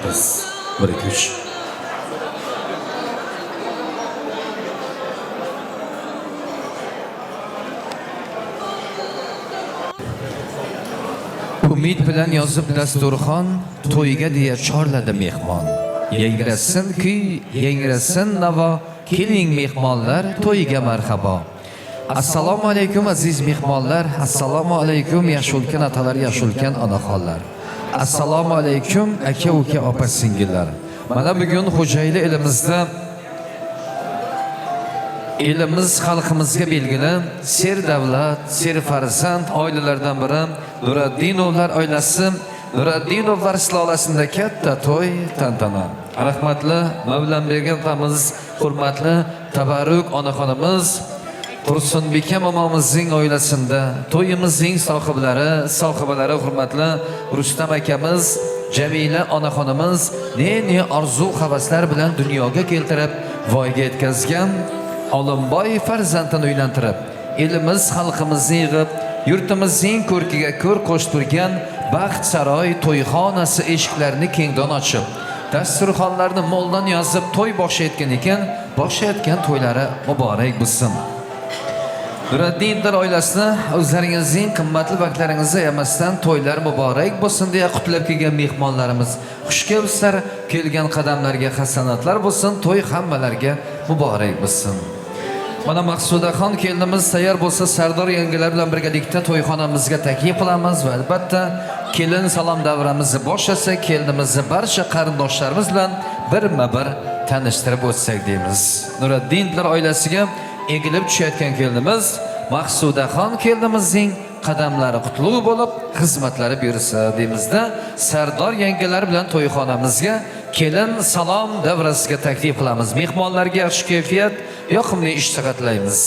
Biz 1-2-3. Umid bilan yozib dasturxon, to'yga deya chorladi mehmon. Yangrasin kuy, yangrasin navo, keling mehmonlar, to'yga marhabo. Assalomu alaykum aziz mehmonlar, assalomu alaykum yashulkan atalar, yashulkan onaxonlar. Assalomu alaykum aka uka opa singillar. Mana bugun Xo'jayli elimizda elimiz xalqimizga belgili ser davlat, ser farzand oilalardan biri Nuraddinovlar oilasi, Nuraddinovlar silolasida katta to'y tantana. Rahmatli Mavlanbek otamiz, hurmatli Tabarruk onaxonimiz Tursunbeka momomizning oilasida to'yimizning sohibalari hurmatli Rustam akamiz, Jamila onaxonimiz ne orzu havaslar bilan dunyoga keltirib, voyaga yetkazgan Olimboy farzandini uylantirib, elimiz xalqimizni yig'ib, yurtimizning ko'rkiga ko'r qo'shtirgan baxt saroy to'yxonasi eshiklarini kengdan ochib, dasturxonlarni mo'ldan yozib to'y boshlayotgan ekan, boshlayotgan to'ylari muborak bo'lsin. Nuraddinovlar oilasini o'zlaringizning qimmatli vaqtlaringizni ayamasdan to'ylar muborak bo'lsin deya qutlab kelgan mehmonlarimiz xush kelibsizlar, kelgan qadamlarga hasanatlar bo'lsin, to'y hammalarga muborak bo'lsin. Mana Maqsudaxon kelinimiz tayyor bo'lsa, Sardor yangilar bilan birgalikda to'yxonamizga taklif qilamiz va albatta kelin salom davramizni boshlasa, kelinimizni barcha qarindoshlarimiz bilan birma-bir tanishtirib o'tsak deymiz. Nuraddinovlar oilasiga egilib tushayotgan kelinimiz Maqsudaxon kelinimizning qadamlari qutlug' bo'lib, xizmatlari buyursa deymizda, Sardor yangilar bilan to'yxonamizga kelin salom davrasiga taklif qilamiz. Mehmonlarga yaxshi kayfiyat, yoqimli ishtiroq tilaymiz.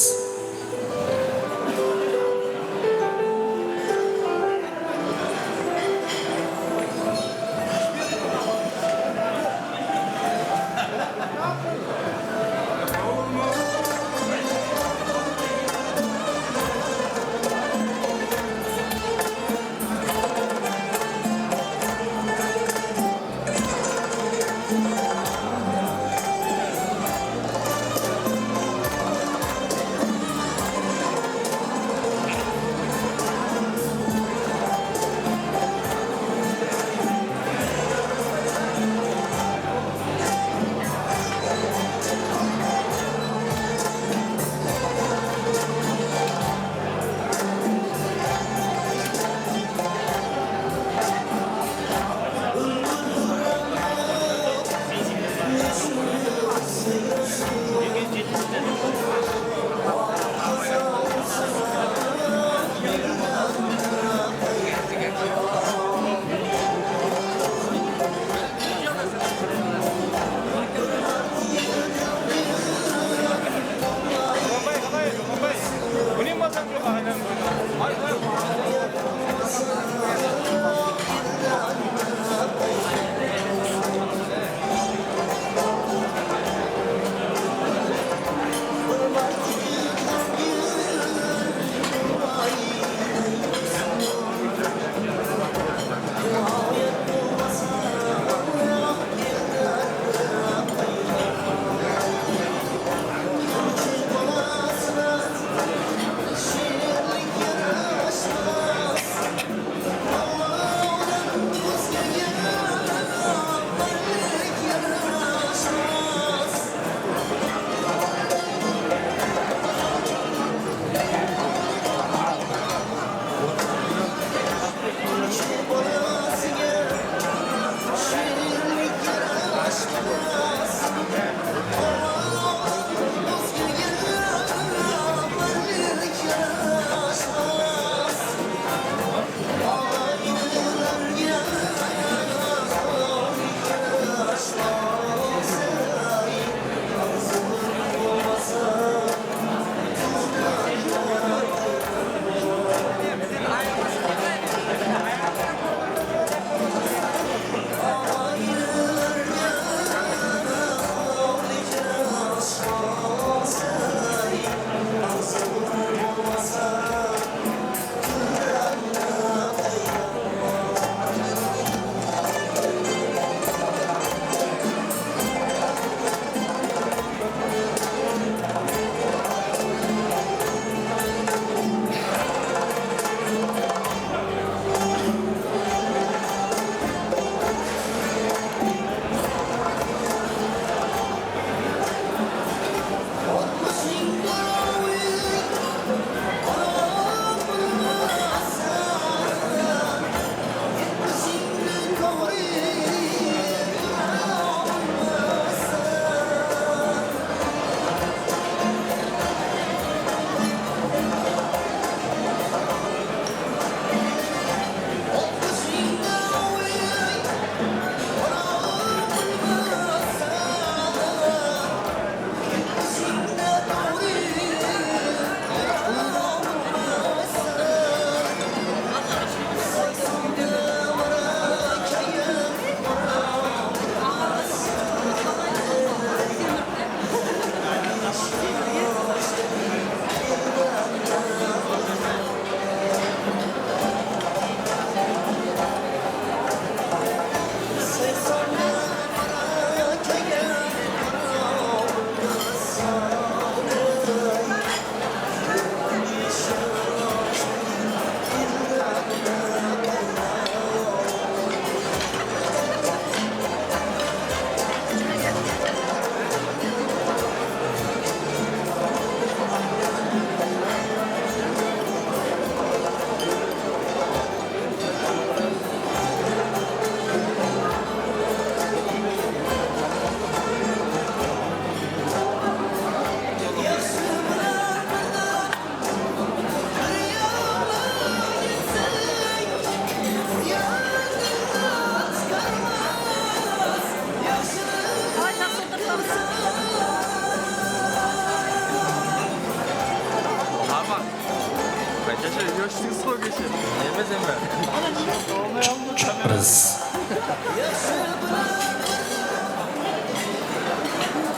biz.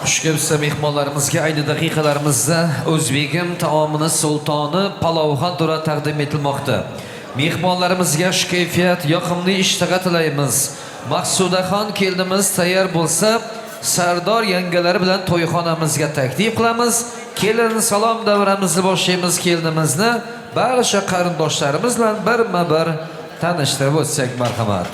Xushkabsa mehmonlarimizga ayni daqiqalarimizda O'zbegim taomini sultoni palovxon dura taqdim etilmoqda. Mehmonlarimizga xush kayfiyat, yoqimli ishtaha tilaymiz. Maqsudaxon kelinimiz tayyor bo'lsa, Sardor yangalar bilan to'yxonamizga taklif qilamiz. Kelin salom davramizni boshlaymiz kelinimizni. Barcha qarindoshlarimiz bilan birma-bir tanishtirib o'tsak marhamat.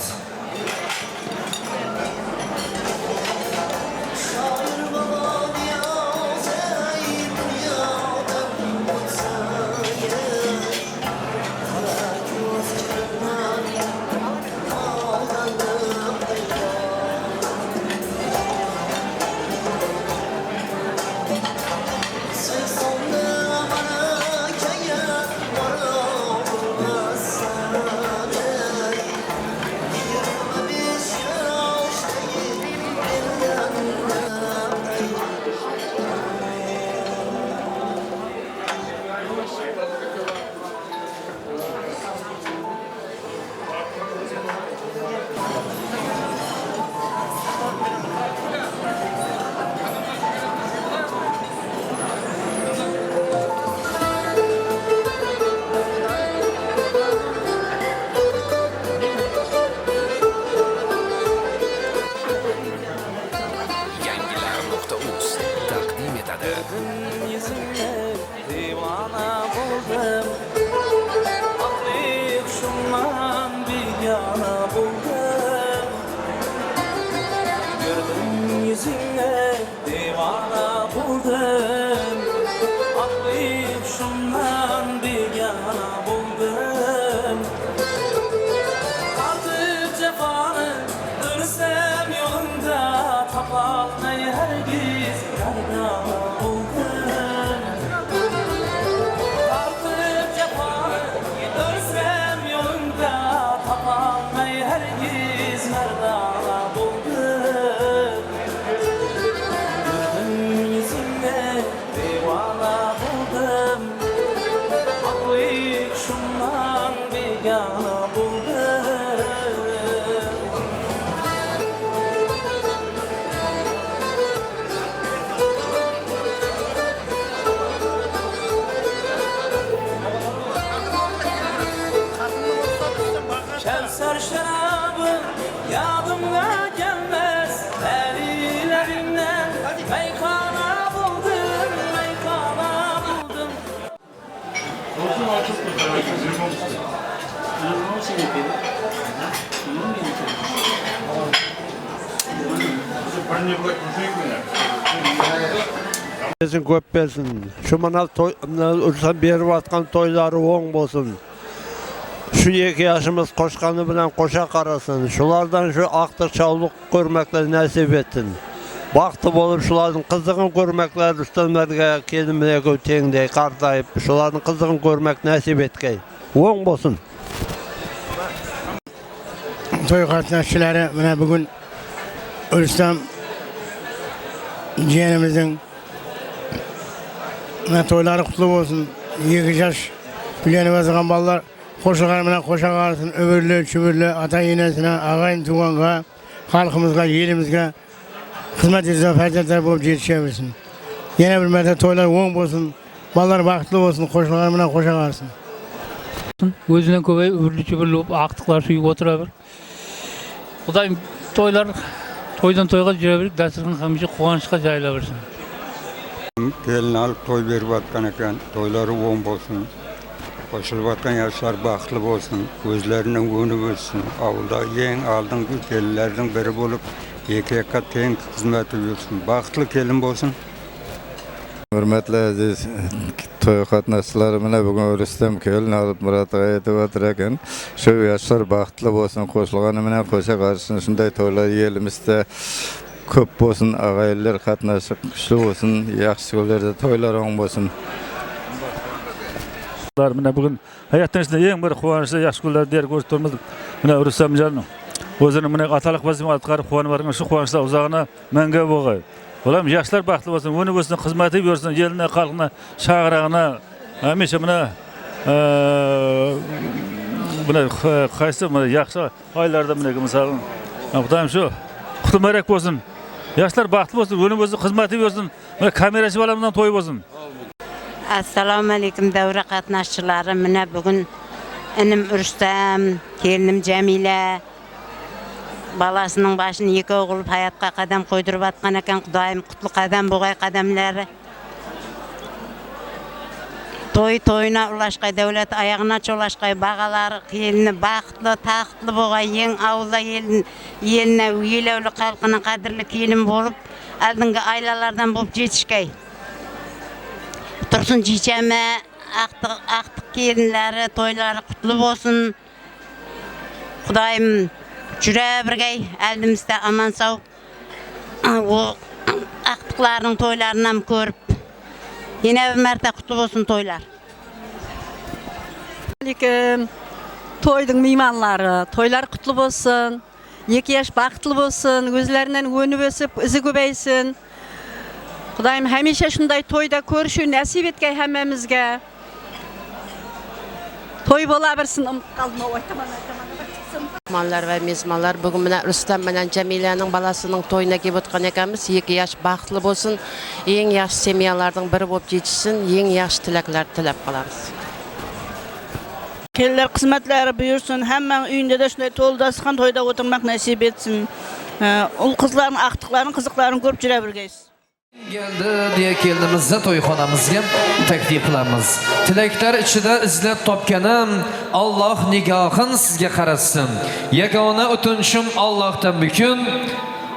Köp belsin. Şu manal ursan berip atkan toylary oň bolsun. Şu 2 yaşımız koşkanı bilen koşa karasın. Şulardan şu aktık çavluk görmekler nasip ettin. Baktı bolup şuların kızıgın görmekler üstünlerge kendimine teňdey kartayıp şuların kızıgın görmek nasip etkey. Oň bolsun. Toy katnaşçıları bana bugün Rüstem ciğerimizin toyları kutlu olsun. 2 yaş bilenimiz ballar koşakarmına koşakarsın. Öbürlü, çübürlü, ata yinesine, ağayın tuğanğa, halkımızga, yerimizge hizmet edilse ferzetler bulup yetişebilsin. Yine bir mete toylar oň bolsun. Ballar bakıtlı olsun. Koşakarmına koşakarsın. Özünden köpeyip, öbürlü, çübürlü olup, aktıklar suyup oturabilir. Kudayım toylar, toydan toyga jirebirik, dasturxan hamisha quvonchga jaylaversin. Kelin alıp toy berip atkan eken, toylary oň bolsun. Koşulup atkan yaşlar bakıtlı bolsun, gözlerinden gönü ölsün. Avulda yeň aldınky kelinlerden biri bolup, eki-eka teň hizmet edilsin. Bakıtlı kelin bolsun. Hürmetli aziz toy katnaşçıları mene bugün Rüstem kelin alıp Murat'a etip oturarken şu yaşlar bakıtlı bolsun, koşulgany menen koşa karşısın. Şunday toylar elimizde köp bolsun, agaylar katnaşyp güçlü bolsun, ýaxşy günlerde toylar oň bolsun. Mine bugün hayattan içinde en bir kuvançlı yaş günler diğer göstermez. Mine Rüstem canım. Özünün mine atalık vazifem atkarıp kuvanı varın şu kuvançlar uzağına menge boğay. Olam yaşlar baxtlı olsun, önü olsun, hizmeti görsün, yeline, kalkına, şağırağına, hamisha mine buni qaysi yaxshi oylarda bunga misol Xudoyim shu quti muborak bo'lsin. Yoshlar baxtli bo'lsin, o'ni o'zi xizmati bo'lsin. Mana kamerachi bolamdan to'y bo'lsin. Assalomu alaykum davra qatnashchilari. Mana bugun inim Rustam, kelinim Jamila balasının başını iki o'g'il hayotga qadam qo'ydirib atgan ekan. Xudoyim qutlu qadam bo'g'ay qadamlari. To'yuna ulashqay davlat oyog'ina cho'lashqay bag'alari kelini baxtli, taxtli bo'g'ay yeng avla yelina uyelevli xalqına qadrli kelin bo'lib, aldingi ailelerden bo'lib yetishkay. Tursun Çiçeme, aktık gelinleri, toyları kutlu olsun. Xudoyim jüre birgey, elimizde aman sağ. O aktıklarının toylarından görüp, yine bir merte kutlu olsun toylar. Aleyküm. Toydun mimanları, toylar kutlu olsun. 2 yaş baxtlı olsun, gözlerinden önü ösüp, izi göbeysin. Xudoyim hamisha shunday to'yda ko'rishni nasib etgay hammamizga. To'y bo'la bersin, qalbim aytaman. Mehmonlar ve mezmanlar bugün bilen Rustam bilen Cemile'nin balasının toyuna gelip o'tgan ekanmiz. 2 yaş baxtlı bo'lsin, eng yaxshi semiyalardan biri bo'lib yetishsin, eng yaxshi tilaklar tilab qolamiz. Kelinler kısmetleri buyursun, hemen uyunda da şunday to'lda sıkan toyda oturmak nasip etsin. Ul kızların, aktıkların, kızıkların görüp jüre birgeyiz. Geldi diye keldimizde to'yxonamizga taklif qilamiz. Tilaklar ichida izlab topganim Alloh nigohin sizga qaratsin. Yagona o'tinchim Allohdan bugun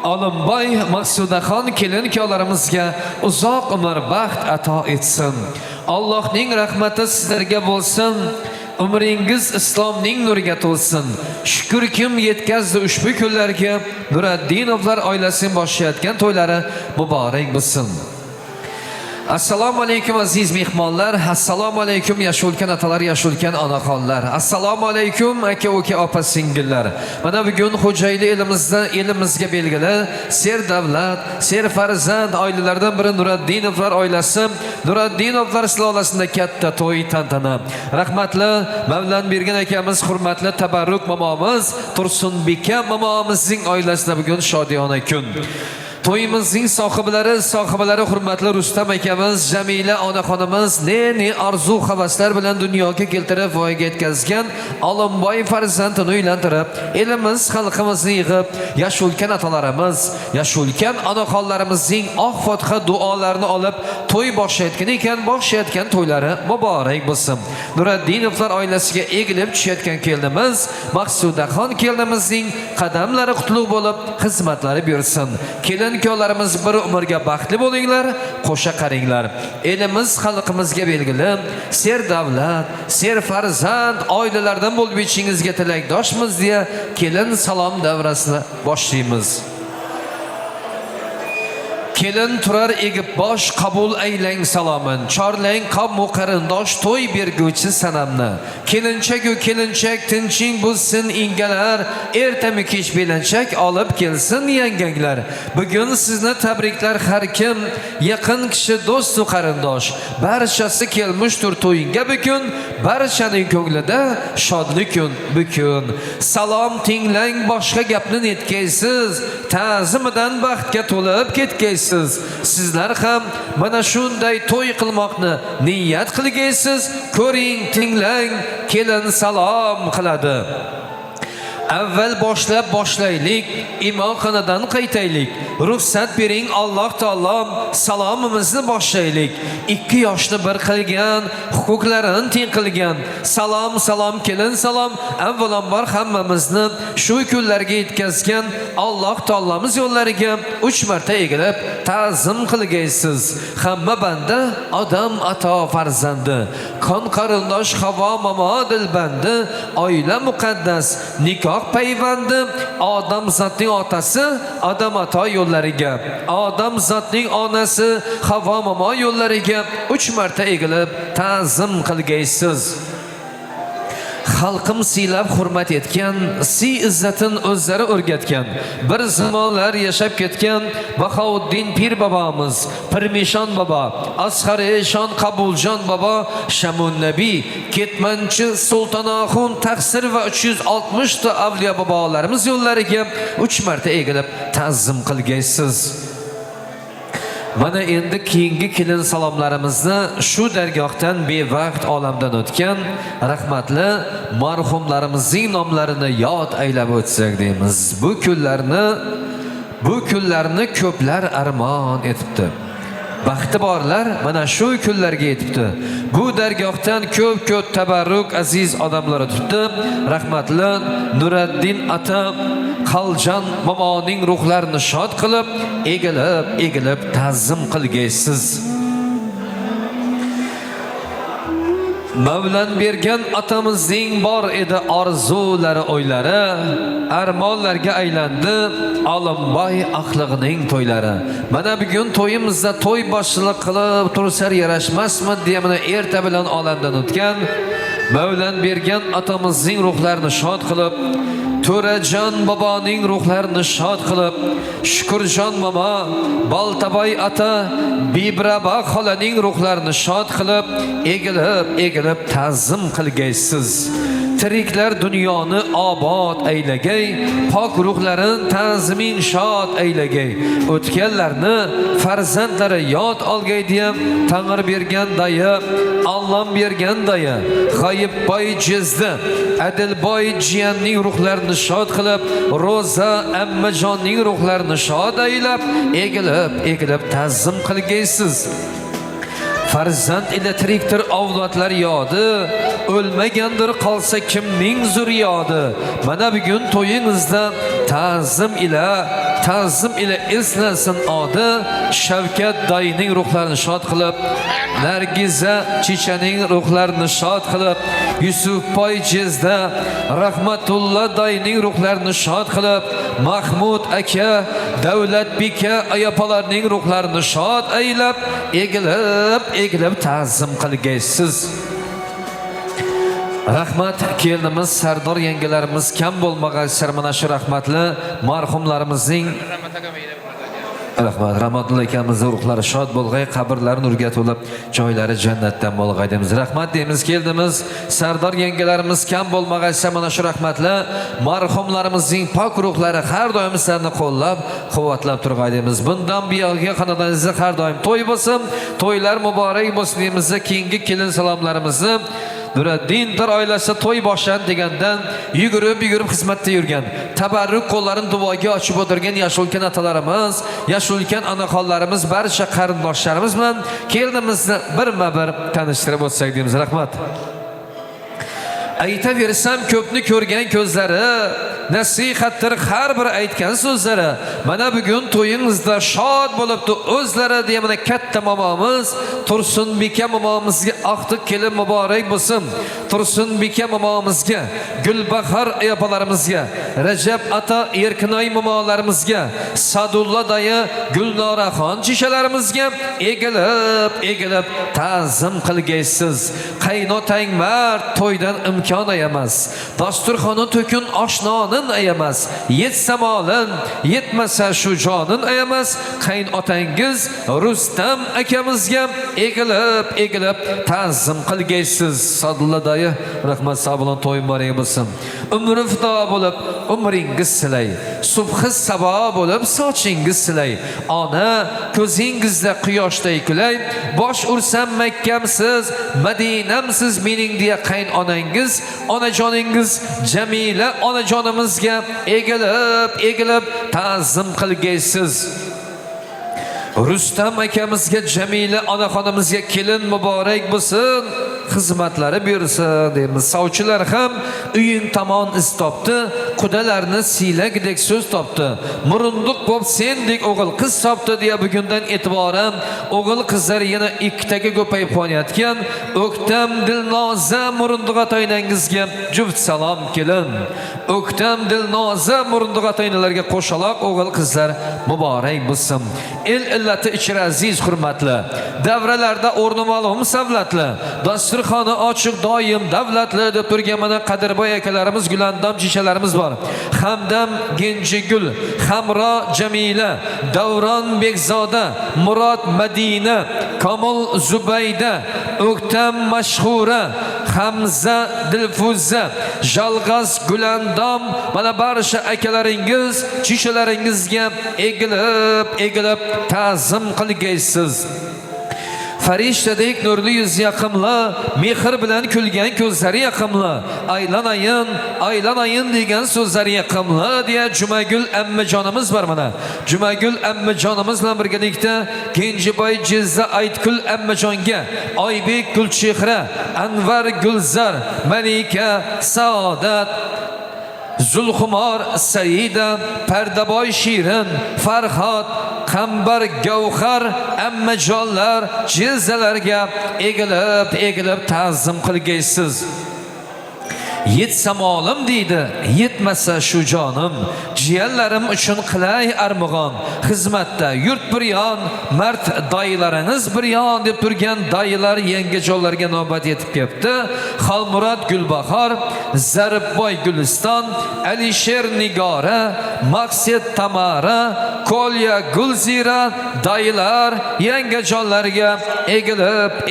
Olimboy Maqsudaxon kelin-kuyovlarimizga uzoq umr baxt ato etsin. Allohning rahmati sizlarga bo'lsin. Umringiz islomning nuriga to'lsin. Shukrkim yetkazdi ushbu kunlarga. Nuraddinovlar oilasining boshlayotgan to'ylari muborak bo'lsin. Assalomu alaykum aziz mehmonlar. Assalomu alaykum yashulkan atalar, yashulkan onaxonlar. Assalomu alaykum aka uka opa singillar. Mana bugun Xo'jayli elimizga belgili ser davlat, ser farzand oilalardan biri Nuraddinovlar oilasi, Nuraddinovlar silolasida katta to'y tantana. Rahmatli Mavlan bergan akamiz, hurmatli Tabarruk momomiz, Tursunbeka momomizning oilasida bugun shodiyona kun. To'yimizning sohiblari hurmatli Rustam akamiz, Jamila onaxonimiz ne arzu havaslar bilan dunyoga keltirib voyaga yetkazgan Olimboy farzandini uylantirib, elimiz xalqimizni yig'ib, yashulkan atalarimiz, yashulkan onaxonlarimizning oq fotiha duolarini olib to'y boshlayotgan to'ylari muborak bo'lsin. Nuraddinovlar oilasiga egilib tushayotgan kelinimiz Maqsudaxon kelinimizning qadamlari qutlug' bo'lib, xizmatlari buyursin. Kelin-kuyovlarimiz bir umrga baxtli bo'linglar, qo'sha qaringlar. Elimiz xalqimizga belgili ser davlat, ser farzand oilalardan bo'lib yetishingizga tilakdoshmiz deya kelin salom davrasini boshlaymiz. Kelin turar egib bosh qabul aylang salomin. Chorlang qavmu qarindosh to'y berguvchi sanamni. Kelinchak tinching bo'lsin ingalar, ertami kech belanchak olib kelsin yanganglar. Bugun sizni tabriklar har kim, yaqin kishi, do'st va qarindosh. Barchasi kelmishdir to'yinga bugun, barchaning ko'nglida shodlik kun bugun. Salom tinglang, boshqa gapni netkaysiz, ta'zimidan baxtga to'lib ketkaysiz. Sizlar ham mana shunday to'y qilmoqni niyat qilgaysiz. Ko'ring, tinglang, kelin salom qiladi. Avval boshlaylik, imoxonadan qaytaylik. Ruxsat bering Alloh taolom, salomimizni boshlaylik. 2 yoshni bir qilgan, huquqlarini teng qilgan. Salom kelin salom. Avvalambor hammamizni shu kunlarga yetkazgan Alloh taolomiz yo'llariga 3 marta egilib ta'zim qilgaysiz. Hamma banda odam ato farzandi, qon qarindosh Havo momo dilbandi, oila muqaddas, nikoh payvandi, odam zotning otasi Odam ato yo'llariga, odam zotning onasi Havo momo yo'llariga 3 marta egilib ta'zim qilgaysiz. xalqim siylab hurmat etgan, izzatın o'zlari o'rgatgan, bir zamonlar yashab ketgan Bahauddin Pir bobomiz, Pirmishon bobo, Asqarishon Qabuljon bobo, Shamun Nabiy, Ketmanchi Sultonaxon Taqsir va 360 ta avliyo bobolarimiz yo'llariga 3 marta egilib ta'zim qilgaysiz. Mana endi keyingi kelin salomlarimizni shu dargohdan bevaqt olamdan o'tgan rahmatli marhumlarimizning nomlarini yod aylab o'tsak deymiz. Bu kunlarni ko'plar armon etibdi. Baxti borlar mana shu kunlarga yetibdi. Bu dargohdan ko'p tabarruk aziz odamlar o'tibdi. Rahmatli Nuraddin ata Qaljan momoning ruhlarini shod qilib, egilib ta'zim qilgaysiz. Mavlan bergan atamizning bor edi orzulari, o'ylari, armonlarga aylandi Olimboy axlig'ining to'ylari. Mana bugun to'yimizda to'y boshchilik qilib tursar yarashmasmi deya mana erta bilan olamdan o'tgan Mavlan bergan atamizning ruhlarini shod qilib, To'rajon boboning ruhlarini shod qilib, Shukurjon momo, Boltaboy ata, Bibraba xolaning ruhlarini shod qilib, egilib ta'zim qilgaysiz. Tiriklar dunyoni obod aylagay, pok ruhlarin ta'zimin shod aylagay. O'tganlarni farzandlari yod olgay deb Tang'ir bergan daya, Alloh bergan daya, G'oyibboy jizdi, Adilboy jiyanning ruhlarini shod qilib, Roza ammajonning ruhlarini shod aylab, egilib ta'zim qilgaysiz. Farzand ila tirikdir avlodlar yodi, o'lmagandir qolsa kimning zuriyodi. Mana bugun to'yingizda ta'zim ila eslasin odi, Shavkat dayning ruhlarini shod qilib, Nargiza chichaning ruhlarini shod qilib, Yusufboy jizda Rahmatulloh dayning ruhlarini shod qilib, Mahmud aka, Davlatbeka ayapalarning ruhlarini shod aylab, egilib ta'zim qilgaysiz. Rahmat kelinimiz Sardor yangilarimiz kam bo'lmagan mana shu rahmatli marhumlarimizning rahmatli akamizning ruhlari shod bo'lg'ay, qabrlari nurga to'lib, joylari jannatdan bo'lg'ay deymiz. Rahmat deymiz keldimiz. Sardor yangilarimiz kam bo'lmagan mana shu rahmatli marhumlarimizning pok ruhlari har doim sizlarni qo'llab, quvvatlab turg'ay deymiz. Bundan buyog'iga xonadoningizda har doim to'y bo'lsin, to'ylar muborak bo'lsin deymiz. Keyingi kelin salomlarimizni Nuraddin dar oilasi to'y boshlan degandan yugurib xizmatda yurgan, tabarruk qo'llarini duoga ochib o'tirgan yoshulkan atalarimiz, yoshulkan onaxonlarimiz, barcha qarindoshlarimiz bilan kelinimizni birma-bir tanishtirib o'tsak deymiz. Rahmat. Aytaversam ko'pni ko'rgan ko'zlari, nasihatdir har bir aytgan so'zlari. Mana bugun to'yingizda shod bo'libdi o'zlari deya mana katta momomiz Tursunbeka momomizga aqtiq kelin muborak bo'lsin. Tursunbeka momomizga, Gulbahor ayapalarimizga, Rajab ata Erkinoy momolarimizga, Sadulla daya Gulnoraxon chishalarimizga egilib ta'zim qilgaysiz. Qaynotang mard to'ydan imkon ayamas. Dasturxoni to'kun oshnonin ayamas. Yetsa molin, yetmasa shu jonin ayamas. Qaynotangiz Rustam akamizga egilib ta'zim qilgaysiz. Sadulla daya rahmat sog' bilan to'y muborak bo'lsin. Umri fido bo'lib umringiz silay. Subhi sabo bo'lib sochingiz silay. Ona ko'zingizda quyoshday kulay. Bosh ursam Makkamsiz, Madinamsiz mening deya qaynonangiz, onajoningiz Jamila onajonimizga egilib ta'zim qilgaysiz. Rustam akamizga, Jamila onaxonimizga kelin muborak bo'lsin, xizmatlari buyursin deymiz. Sovchilar ham uying tomon iz topdi, qudalarni siylagidek so'z topdi. Murunduq bo'lib sendek o'g'il qiz topdi deya bugundan e'tiboran o'g'il qizlar yana ikkitaga ko'payib qo'yayotgan O'ktam Dilnoza Murunduq atoynangizga juft salom kelin. O'ktam Dilnoza Murunduq atoynalarga qo'shaloq o'g'il qizlar muborak bo'lsin. El illati ichra aziz hurmatli, davralarda o'rni ma'lum savlatli, dasturxoni ochiq doim davlatli deb turgan mana Qadirboy akalarimiz, Gulandam shishalarimiz bor. Hamdam Genjigul, Hamro Jamila, Davron Bekzoda, Murod Madina, Komil Zubayda, O'ktam Mashhura, Hamza Dilfuza, Jalg'az Gulandam, mana barcha akalaringiz, chishalaringizga egilib ta'zim qilgaysiz. Farishtadek nurli yuz yaqimli, mehr bilan kulgan ko'zlari yaqimli, aylanayin degan so'zlari yaqimli deya Jumagul ammajonimiz bor mana. Jumagul ammajonimiz bilan birgalikda Kenjiboy Jizza Aytkul ammajonga, Oybek Gulchehra, Anvar Gulzar, Malika Saodat, Zulxumor Saida, Pardaboy Shirin, Farhod, Qambar Gavhar ammajonlar jizzalarga egilib ta'zim qilgaysiz. Yetsam olim deydi, yetmasa shu jonim, jiyanlarim uchun qilay armug'on, xizmatda yurt bir yon, mard doylaringiz bir yon deb turgan doylar yangijonlarga navbat yetib kelibdi. Xolmurod Gulbahor, Zaribboy Guliston, Alisher Nigora, Maqsad Tamara, Kolya Gulzira doylar yangijonlarga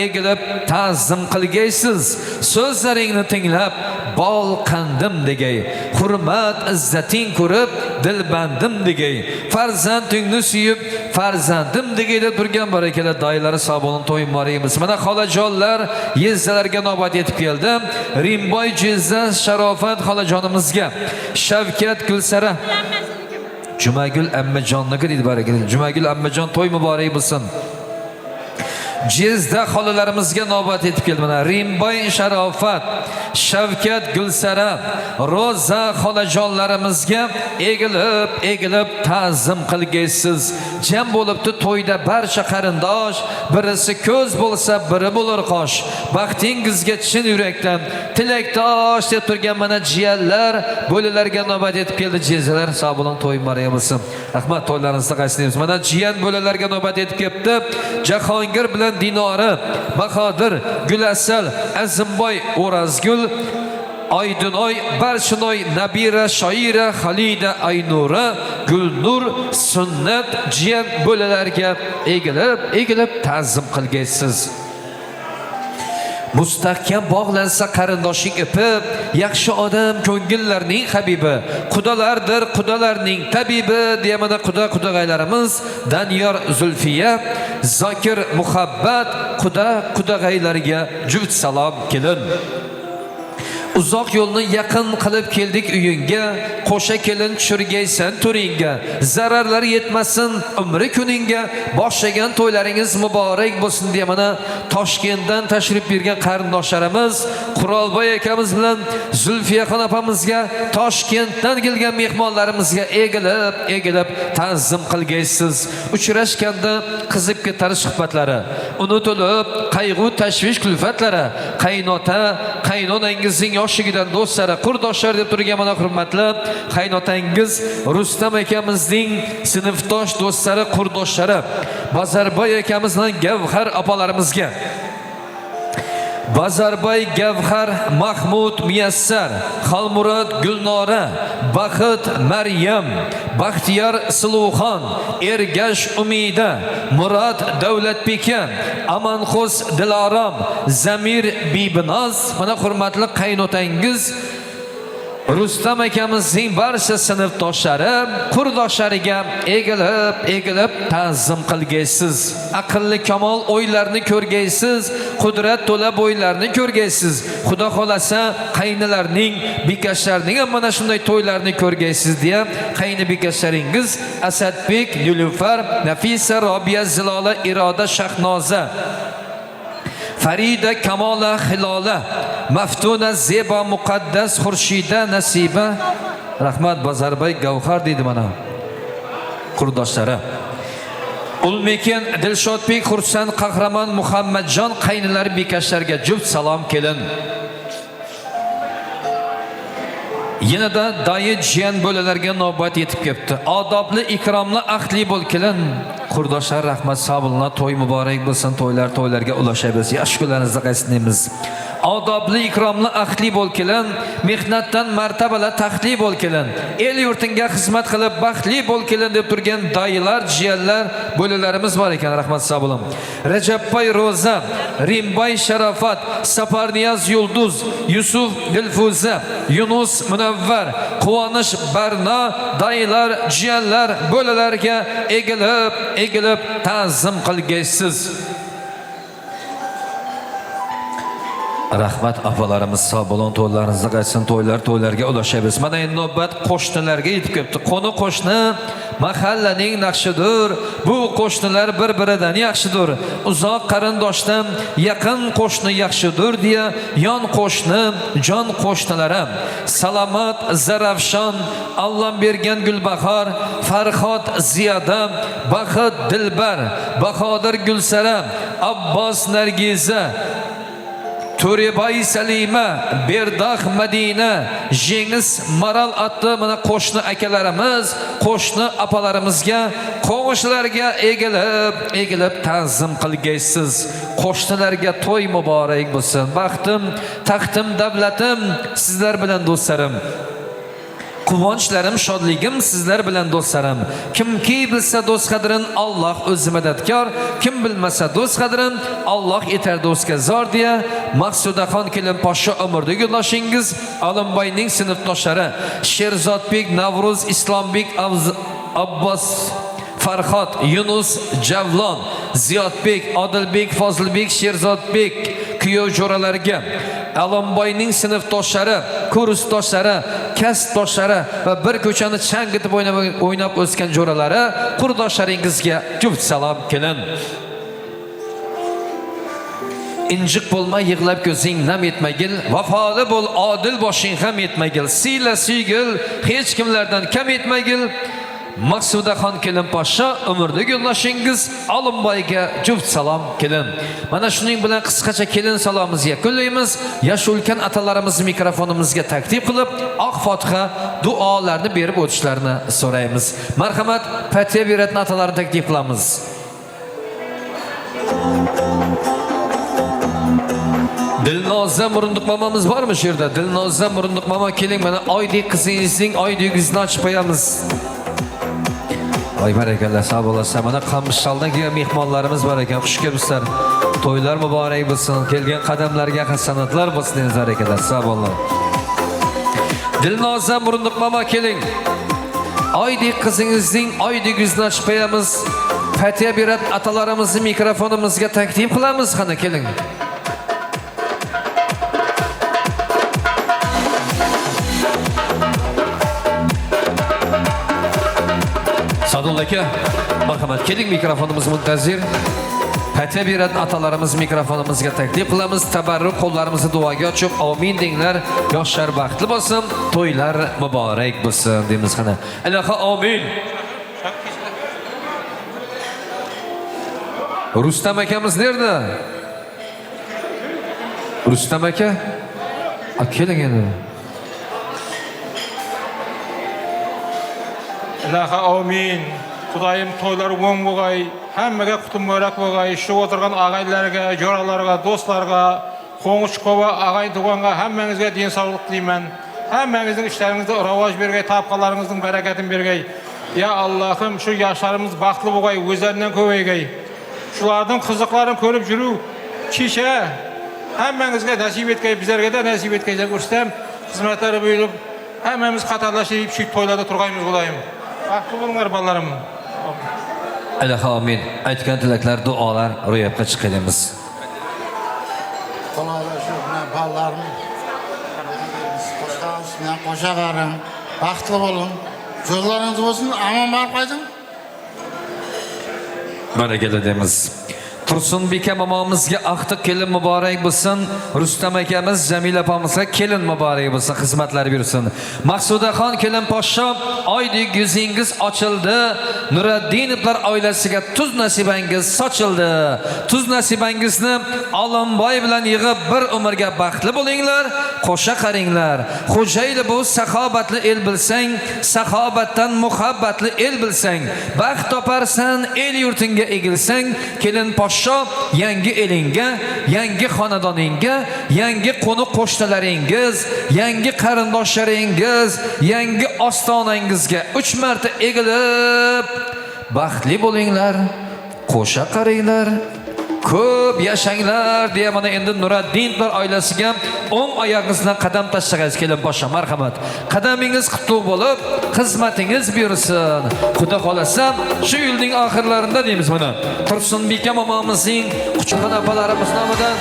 egilib ta'zim qilgaysiz. So'zlaringni tinglab bol qandim degay, hurmat izzating ko'rib dilbandim degay, farzandingni suyib farzandim degay deb turgan barakali doylar hisobini to'yinmarimiz. Mana xolajonlar yezzalarga navbat yetib keldi. Rimboy Jizza Sharofat xolajonimizga, Shavkat Gulsara, Jumagul ammajonniki deydi barakali. Jumagul ammajon to'y muborak bo'lsin. Jizda xolalarimizga navbat yetib keldi. Mana Rimboy Sharofat, Shavkat Gulsara, Roza xolajonlarimizga egilib ta'zim qilgaysiz. Jam bo'libdi to'yda barcha qarindosh, birisi ko'z bo'lsa, biri bo'lar qosh. Baxtingizga chin yurakdan tilakdosh deb turgan mana jiyanlar, bo'lilarga navbat yetib keldi. Jizalar hisobidan to'y mariya bo'lsin. Rahmat, to'ylaringizni qayslaymiz. Mana jiyan bo'lilarga navbat yetib kelibdi. Jahongir bilan Dinora, Bahodir, Gulasal, Azimboy, O'razgul, Oydunoy, Barchinoy, Nabira, Shoira, Xalida, Aynura, Gulnur, Sunnat jiyan bo'lalarga egilib ta'zim qilgaysiz. Mustahkam bog'lansa qarindoshing ipi, yaxshi odam ko'ngillarning habibi, qudalarning tabibi deya mana qudag'aylarimiz Daniyor Zulfiya, Zokir Muhabbat qudag'aylarga juft salom kelin. Uzoq yo'lni yaqin qilib keldik uyingga, qo'sha kelin tushirgaysan turingga, zararlar yetmasin umri kuningga, boshlagan to'ylaringiz muborak bo'lsin deya mana Toshkentdan tashrif bergan qarindoshlarimiz Qurolboy akamiz bilan Zulfiya xon opamizga, Toshkentdan kelgan mehmonlarimizga egilib ta'zim qilgaysiz. Uchrashganda qizib ketar suhbatlari, unutilib qayg'u tashvish kulfatlari, qaynonangizning yoshigidan do'stlari, qurdoshlar deb turgan mana hurmatli qaynotangiz Rustam akamizning sinfdosh do'stlari, qurdoshlari, Bazarboy akamiz bilan Gavhar opalarimizga, Bazarboy Gavhar, Mahmud Miyassar, Xolmurod Gulnora, Baxit Maryam, Baxtiyor Suluxon, Ergash Umida, Murod Davlatbekan, Amanxo'z Dilorom, Zamir Bibinoz, mana hurmatli qaynotangiz Rustam akamizning barcha sinfdoshlari, qurdoshlariga egilib ta'zim qilgaysiz. Aqlli kamol o'ylarni ko'rgaysiz, qudrat to'la bo'ylarni ko'rgaysiz. Xudo xolasa qaynilarning, bekashlarning ham mana shunday to'ylarni ko'rgaysiz deya qayni bekashlaringiz Asadbek, Nilufar, Nafisa, Robiya, Zilola, Iroda, Shahnoza, Farida, Kamola, Hilola, Maftuna, Zeba, Muqaddas, Xurshida, Nasiba, Rahmat, Bazarboy, Gavhar deydi mana qurdoshlari. Ulmekin, Dilshodbek, Xursand, Qahramon, Muhammadjon qaynilari bekashlarga juft salom kelin. Yanada dayı jiyan bo'lalarga navbat yetib kelibdi. Odobli, ikromli, aqli bo'l kelin. Qurdoshlar rahmat sabulna to'y muborak bo'lsin. To'ylarga ulaşaymiz. Yaxshi kunlaringizni qaysitlaymiz. Odobli, ikromli, aqli bo'l kelin. Mehnatdan martabala taxtli bo'l kelin. El yurtinga xizmat qilib baxtli bo'l kelin deb turgan dayılar, jiyanlar bo'lalarimiz bor ekan. Rahmat sabulim. Rajabboy Ro'za, Rimboy Sharofat, Safarniyaz Yulduz, Yusuf Dilfuza, Yunus Munavvar, Quvonish Barno, dayılar, jiyanlar bo'lalarga egilib ta'zim qilgaysiz. Rahmat apalarimiz sog' bo'lin, to'ylaringizni qaytsin, to'ylarga ulaşaymiz. Mana endi navbat qo'shnilarga yetib kelibdi. Qo'ni-qo'shni mahallaning naqshidir. Bu qo'shnilar bir-biridan yaxshidir. Uzoq qarindoshdan yaqin qo'shni yaxshidir deya yon qo'shni, jon qo'shnilarim Salomat Zarafshon, Alloh bergan Gulbahor, Farhod Ziyoda, Baxit Dilbar, Bahodir Gulsara, Abbos Nargiza, To'reboy Salima, Berdoq Madina, Jengiz Maral atdi mana qo'shni akalarimiz, qo'shni apalarimizga, qo'shnilarga egilib ta'zim qilgaysiz. Qo'shnilarga to'y muborak bo'lsin. Baxtim, taxtim, davlatim sizlar bilan do'stlarim. Quvonchlarim, shodligim sizlar bilan do'stlarim. Kimki bilsa do'st qadrin Alloh o'zi madadkor, kim bilmasa do'st qadrin Alloh yetar do'stga zor deya Maqsudaxon kelin poshsha umrdagi yo'ldoshingiz Alimboyning sinfdoshlari Sherzodbek, Navruz, Islombek, Abbos, Farhod, Yunus, Javlon, Ziyodbek, Odilbek, Fozilbek, Sherzodbek kuyov jo'ralarga, Alimboyning sinfdoshlari, kursdoshlari, kasbdoshlari va bir ko'chani changitib o'ynab o'sgan jo'ralari, qurdoshlaringizga juft salom kelin. Injiq bo'lma, yig'lab ko'zing nam etmagil, vafoli bo'l, odil boshing ham etmagil, siyla suygil, hech kimlardan kam etmagil. Maqsudaxon kelin poshsha umrdagi yo'ldoshingiz Alimboyga juft salom kelin. Mana shuning bilan qisqacha kelin salomimizni yakunlaymiz. Yosh ulkan atalarimiz mikrofonimizga taklif qilib, oq fotiha duolarni berib o'tishlarini so'raymiz. Marhamat, Fatiha beratni atalarni taklif qilamiz. Dilnoza Murunduq mamamiz bormi shu yerda? Dilnoza Murunduq mama keling, mana oydek qizingizning oydigingizni ochib qo'yamiz. Ay barakallah, sog' bo'lasiz. Mana Qamishsholdan kelgan mehmonlarimiz bor ekan. Xush kelibsizlar. To'ylar muborak bo'lsin. Kelgan qadamlarga hasanatlar bo'lsin. Barakallah, sog' bo'linglar. Dilnoza Murunduq mama keling. Oydek qizingizning oydigingizni ochib qo'yamiz. Fatiha berat atalarimizni mikrofonimizga taklif qilamiz. Qani keling. Sadullah aka, marhamat keling, mikrofonimiz muntazir. Fatiha berat atalarimiz mikrofonimizga taklif qilamiz. Tabarruk qo'llarimizni duoga ochib, amin denglar. Yoshlar baxtli bo'lsin, to'ylar muborak bo'lsin deymiz. Qani, ilohi amin. Rustam akamiz nerda? Rustam aka? Keling endi. Ilahi amin. Xudoyim to'ylari o'ng bo'lg'ay, hammaga qutum muborak bo'lg'ay. Shu o'tirgan og'aylarga, jo'ralarga, do'stlarga, qo'ng'ichqova, og'ay tug'anga hammangizga din sog'lik tilayman. Hammangizning ishlaringizda rivoj bergay, topqalaringizning barakatini bergay. Ya Allohim, shu yoshlarimiz baxtli bo'lg'ay, o'zlaridan ko'paygay. Shularning qiziqlarini ko'rib yurib, kecha hammangizga nasib etgay, bizlarga nasib etgay deb o'rsam, xizmatlari buyurib, hammamiz qatorlashib shu to'ylarda turganmiz Xudoyim. Baxtli bo'linglar bolalarim. Ilohi amin. Aytgan tilaklar, duolar ro'yobga chiqaymiz. Qo'llashuv bilan bolalarim, qo'shaqarim, baxtli bo'lin. Yo'llaringiz bo'lsin, omon borib qayting. Barakalla deymiz. Tursunbek momamizga aqtiq kelin muborak bo'lsin. Rustam akamiz Jamila opamizga kelin muborak bo'lsin, xizmatlar buyursin. Maqsudaxon kelin poshsho, oydek yuzingiz ochildi. Nuraddinovlar oilasiga tuz nasibangiz sochildi. Tuz nasibangizni Olimboy bilan yig'ib bir umrga baxtli bo'linglar, qo'sha qaringlar. Xo'jayli bu saxobatli el bilsang, saxobatdan muhabbatli el bilsang, baxt toparsan, el yurtingga egilsang, kelin poshsho yangi elinga, yangi xonadoningga, yangi qo'ni qo'shnalaringiz, yangi qarindoshlaringiz, yangi ostonangizga 3 marta egilib baxtli bo'linglar, qo'sha qaringlar, ko'p yashanglar deya mana endi Nuraddinovlar oilasiga o'ng oyog'ingizdan qadam tashlaysiz kelin poshsho, marhamat. Qadamingiz qutlug' bo'lib, xizmatingiz buyursin. Xudo xolasa shu yilning oxirlarida deymiz mana. Tursunbek momamizning quchqon opalarimiz nomidan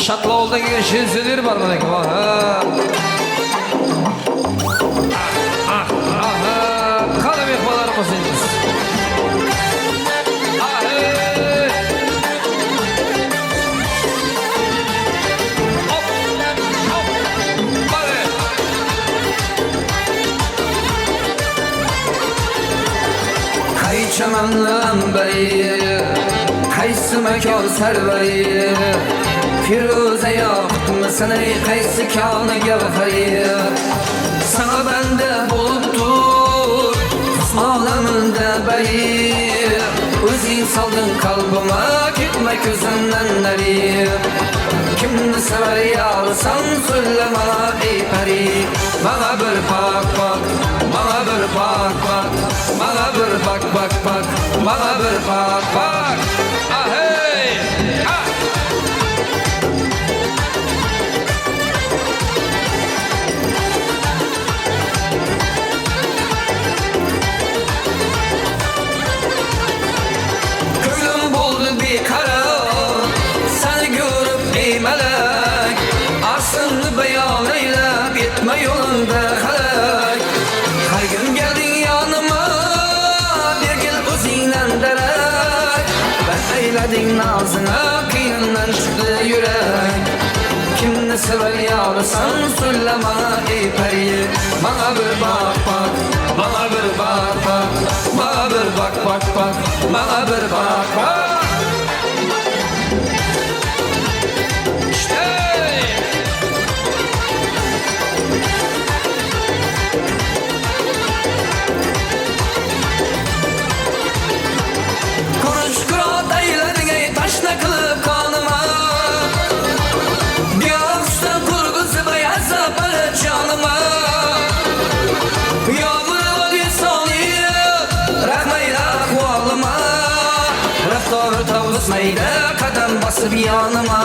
Shatlovdagi she'rlar bor mana. Qani mehmonlarimiz. Çamanlan bari, qaysi makon sarvari, Firuze yoqtmisini qaysi koni gavhari. Sana bende buluttur, osmonimda bari, o'zing solding qalbima, ketma ko'zimdan nari. Kimni sevar yorsan so'zlama ey pari, bana bir bak bak, bana bir bak bak, bana bir bak bak bak, bana bir bak bak. Ah hey, ah. Ko'nglim bo'ldi bekara, seni görüp ey melek, aslını beyan eylep gitme yolunda halak. Her gün geldin yanıma, bir gel özünden derek, ben eyledin nazına, kıyından çıktı yürek. Kimni sever yarsan söyle bana ey peri, bana bir bak bak, bana bir bak bak, bana bir bak bak bak, bana bir bak bak. Tavızmayla kadem basıp yanıma,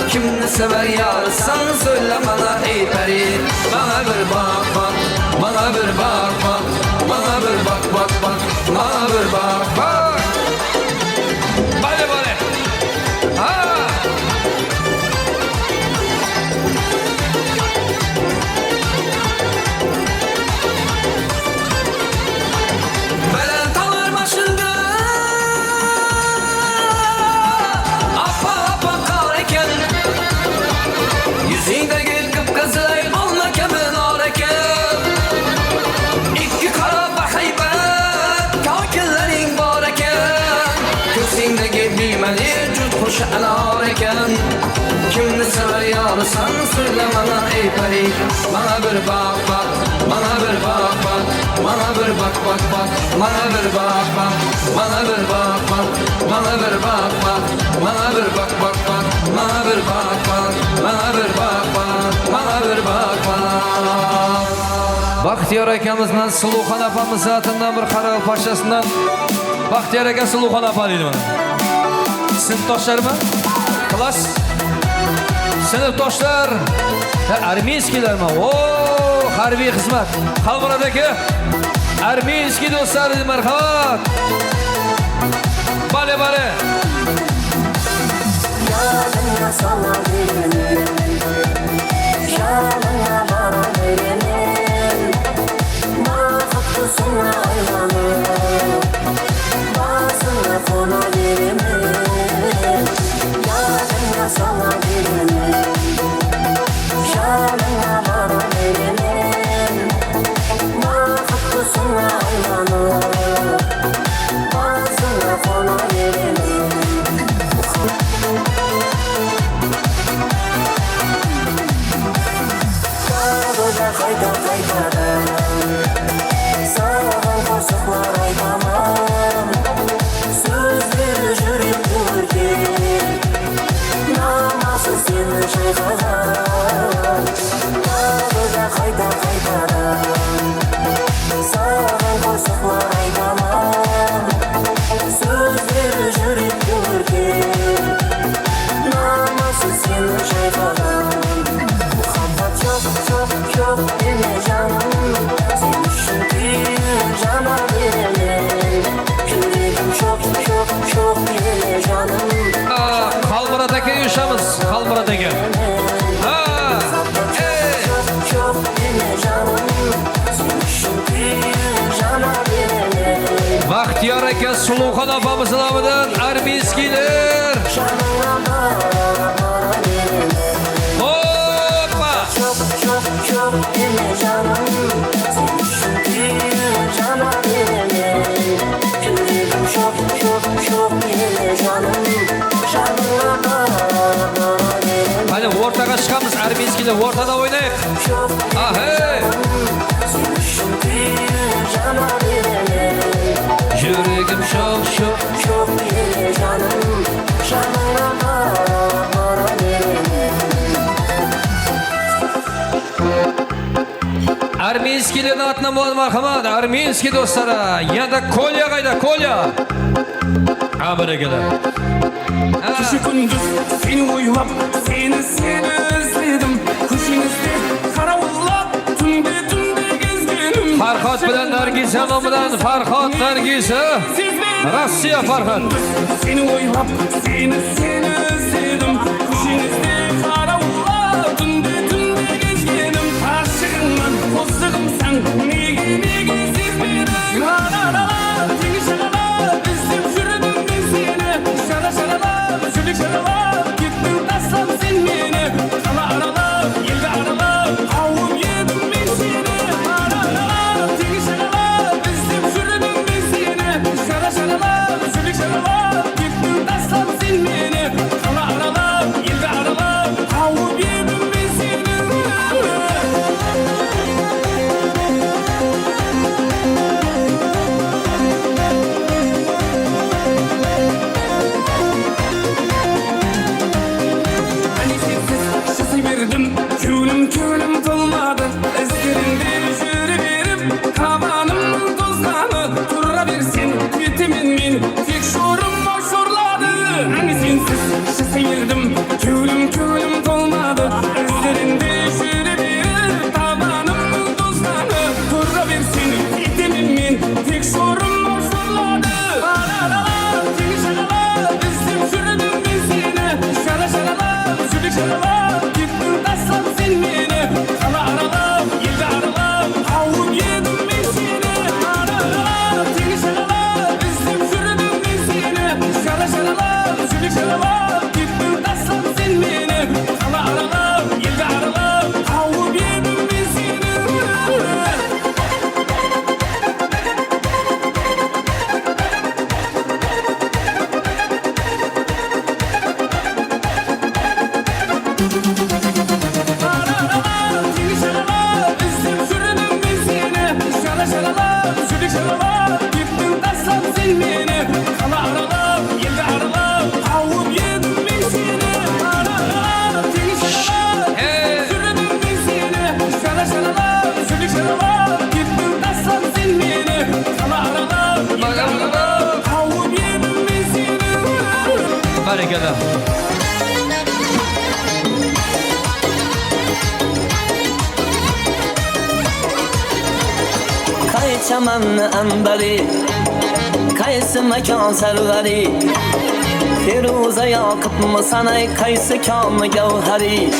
kimni sever yarsan söyle bana ey peri, bana bir bak bak, bana bir bak bak, bana bir bak bak bak, bana bir bak bak. Bale bale, ha. Belen tanır başında, yüzünde gül kıpkızılay olma kemin oreken. İki kara bahaybet kakillerin bareken. Gözünde gül bilmeli cüd hoş alareken. Kimni sever yarsan söyle bana ey peri, bana bir bak bak, bana bir bak bak, bana bir bak bak bak, bana bir bak bak, bana bir bak bak, bana bir bak bak, bana bir bak bak bak, bana bir bak bak, bana bir bak bak, bana bir bak bak. Baxtiyor akamızdan Suluxon apamiz zatından bir qara poshshasidan Baxtiyor aka Suluxon apa deydi mana. Sinfdoshlar mı? Klas. Sinfdoshlar. Armiyskilarmi? O, harbiy xizmat. Xalqaradagi armiyskiy do'stlar, marhamat. Bale bale. Yoluna sana verelim, yoluna bana verelim, baktısına aylanım, bazına fona verelim. Baxtiyor aka Suluxon opamiz nomidan Arminskiylar. Hoppa! Çok çok çok dile canım, seni düşündüğüm cana veririm. Yüreğim çok çok çok dile canım, canına bana veririm. Hadi ortaga chiqamiz, Arminskiylar o'rtada o'ynaylik. Ahe! Seni düşündüğüm cana veririm. Yüreğim çok çok çok dile canım, canına bana veririm. Arminskiylarning otini mol marhamat, Arminskiy do'stlari. Yana Kolya qayda? Kolya. Abragalar. Kışı gündüz seni oylap, seni özledim. Kışınızda karavullap, tünde gezgenim. Farhod bilan Nargisa nomidan Farhod Nargisa. Rossiya Farhod. Seni oylap, seni özledim. Kışınızda karavullap, tünde gezgenim. Aşığımdan bozduğum sen, nege sevmedim. Arara, teni şarara, üzüm sürdüm ben seni. Şara şarala, çocuk şarala, gittin taslam sen beni. Kala arala, yelde arala, avum yedim ben seni. Arara, teni şarala, üzüm sürdüm ben seni. Şara şarala, çocuk şarala, gittin taslam sen beni. Kala arala, yelde arala, avum yedim ben seni. Hani sensiz şaşıverdim, külüm dolmadı. Ezberinde yürüverim, kabanımın tozlanı. Duraversin vitamin, tek şorum boşorladı. Hani sensiz şaşıverdim, külüm dolmadı. Ezberinde yürüverim, kabanımın tozlanı. Duraversin vitamin, tek şorum boşorladı. Arara, seni şarala, üzüm sürdüm ben seni. Şara şarala, çocuk şarala, gittin taslam sen beni. Kala arala, yelde arala, avum yedim ben seni. Arara, seni şarala, üzüm sürdüm ben seni. Şara şarala, çocuk şarala, gittin taslam sen beni. Kala arala, yelde arala, avum yedim ben seni. Seni şarala, üzüm sürdüm ben seni. Şara şarala, çocuk şarala, gittin taslam sen beni. Kala arala, yelde arala, avum yedim ben seni. Arala, seni şarala, üzüm sürdüm ben seni. Şara şarala, çocuk şarala, gittin taslam sen beni. Kala arala, yelde arala, avum yedim ben seni. Barakalar. Kay çamanlı ambari, kaysı mekan serveri. Firuze yakıp mı sanay, kaysı kanlı gevheri.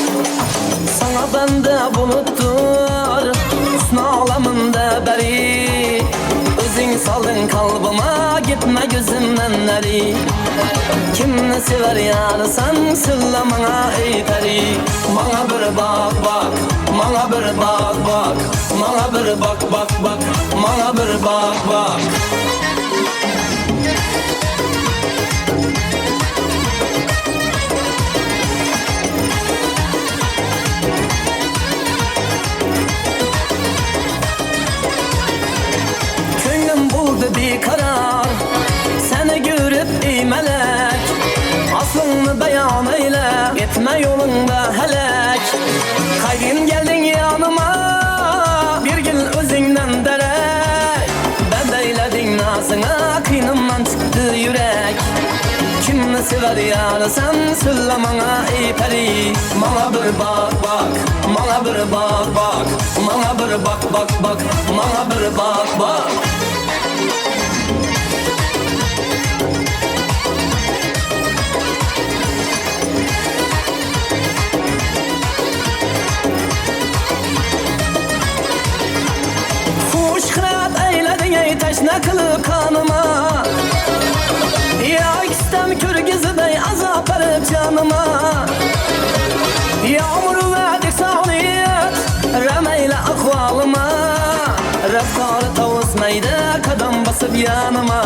Sana bende buluttur, hüsnü alamında beri. Özün saldın kalbıma, gitme gözümden neri. Kimni sever yarsan, sılla bana ey peri. Bana bir bak bak, bana bir bak bak. Bana bir bak bak bak, bana bir bak bak. Könlüm buldu bir karar, seni görüp ey melek. Aslını beyan eyle, gitme yolunda helek. Kaydın geldin yanıma, bir gün özünden derek. Bedeyledin nazına, kıynımdan çıktı yürek. Kimni sever yarsan, söyle bana ey peri. Bana bir bak bak, bana bir bak bak. Bana bir bak bak bak, bana bir bak bak. Hoş kırat eyledin ey teşne kılıp kanıma. basıp yanıma.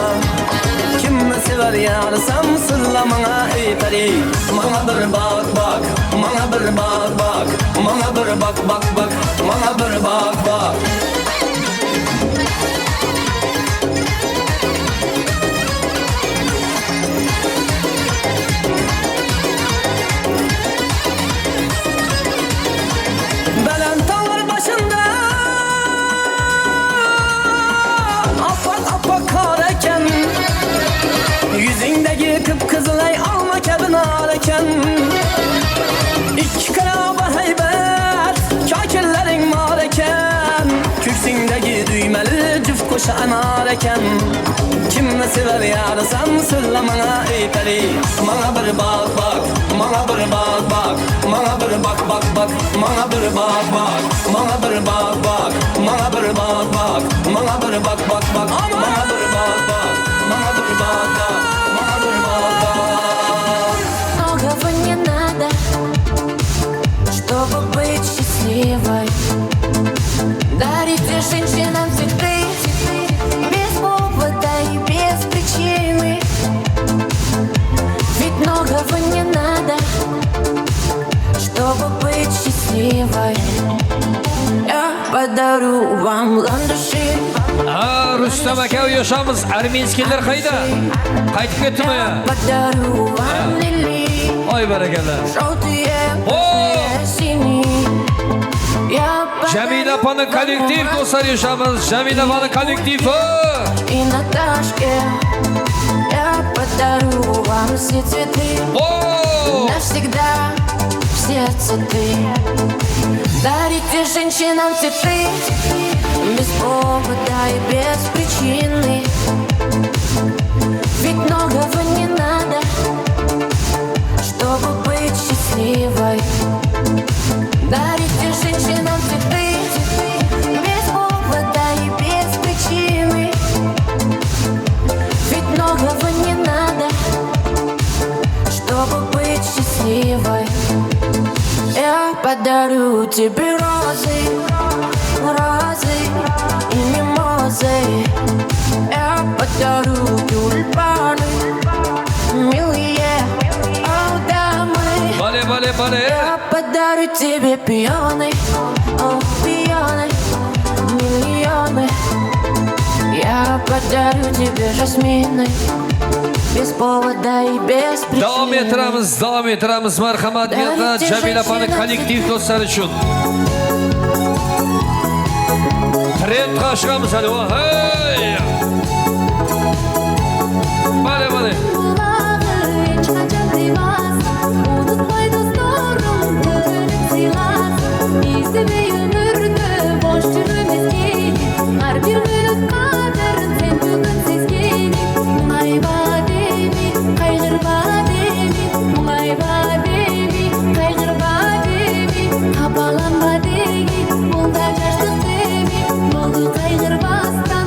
Kimni sever yarsam sırla bana aytari. Bana bir bak bak, bana bir bak bak, bana bir bak bak bak, bana bir bak bak. Belen tağlar başında apak apak kar eken, yüzündeki kıpkızılay alma kebin ar eken. İki karaba heybet kakillerin mar eken, köksündeki düğmeli cüft koşa anar eken. Kimni sever yarsam sırla bana aytari. Bana bir bak bak, bana bir bak bak, bana bir bak bak bak, bana bir bak bak, bana bir bak bak, bana bir bak bak, bana bir bak bak bak, bana bir bak bak, bana bir bak bak, bana bir bak bak. Многого не надо, чтобы быть счастливой. Дарите женщинам цветы без повода и без причины. Ведь многого не надо, чтобы быть счастливой. Я подарю вам ландыши. Rustam aka yoshamiz armenskiylar qayda? Qaytib ketdimi? Подарю вам лили. Oy barakallah. Желтые, красные, синие. Я Jamila apanın kollektiv do'stlar yoshamiz. Jamila apanın kollektivi. и Наташке я подарю вам все цветы. Навсегда в сердце ты. Дарите женщинам цветы без повода и без причины. Ведь многого не надо, чтобы быть счастливой. Дарите женщинам цветы без повода и без причины. Ведь многого не надо, чтобы быть счастливой. Я подарю тебе розы, розы и мимозы. Я подарю тюльпаны, милые, о, дамы. Bale bale bale. Я подарю тебе пионы, о, пионы, миллионы. Я подарю тебе жасмины без повода и без Davom причины. davom ettiramiz. Marhamat, bu yerda Jamila apanın kollektiv do'stlari uchun. Trend qo'shamiz hali. Hey! Bale bale. Кайгырбастан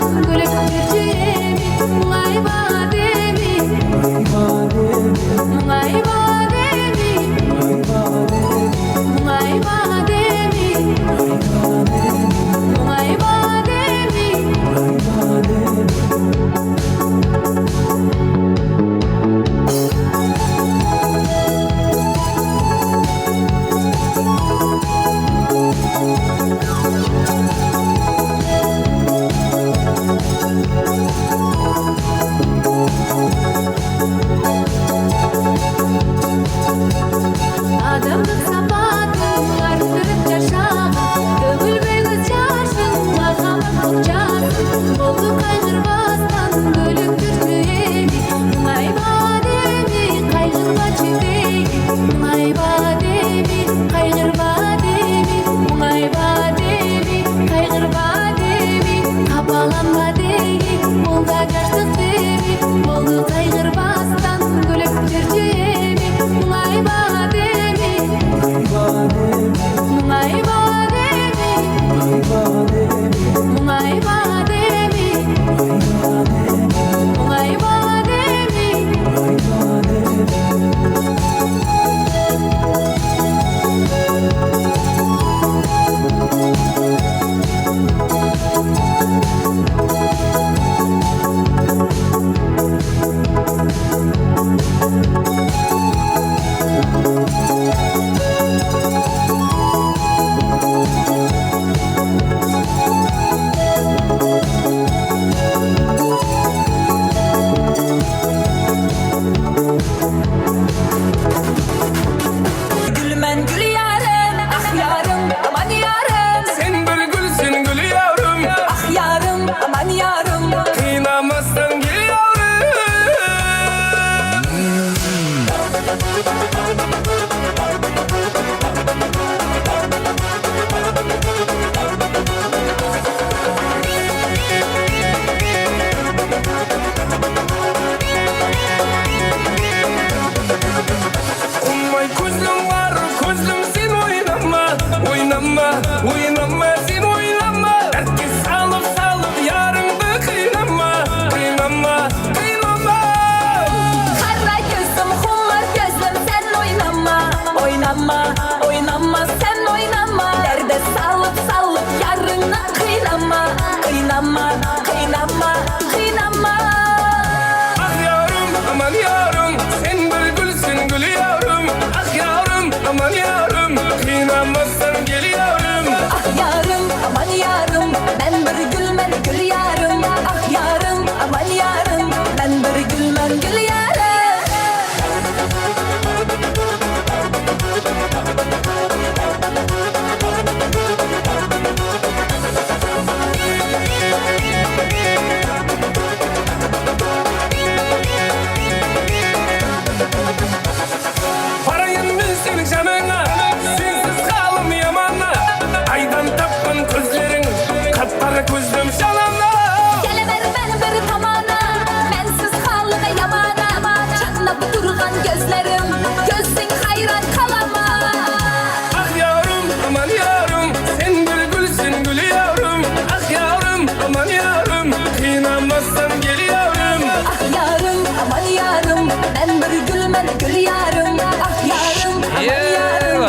Kıynamazsan gel yavrum. Ah yarım aman yarım ben bir gülmen gül yarım. Ah yarım aman yarım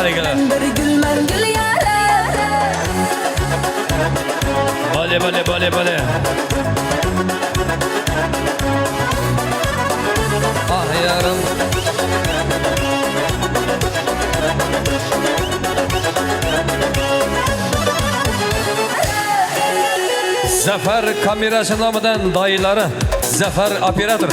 ben bir gülmen gül yarım. Bale. Ah yarım. Zafer kamerası nomidan dayıları Zafer operator.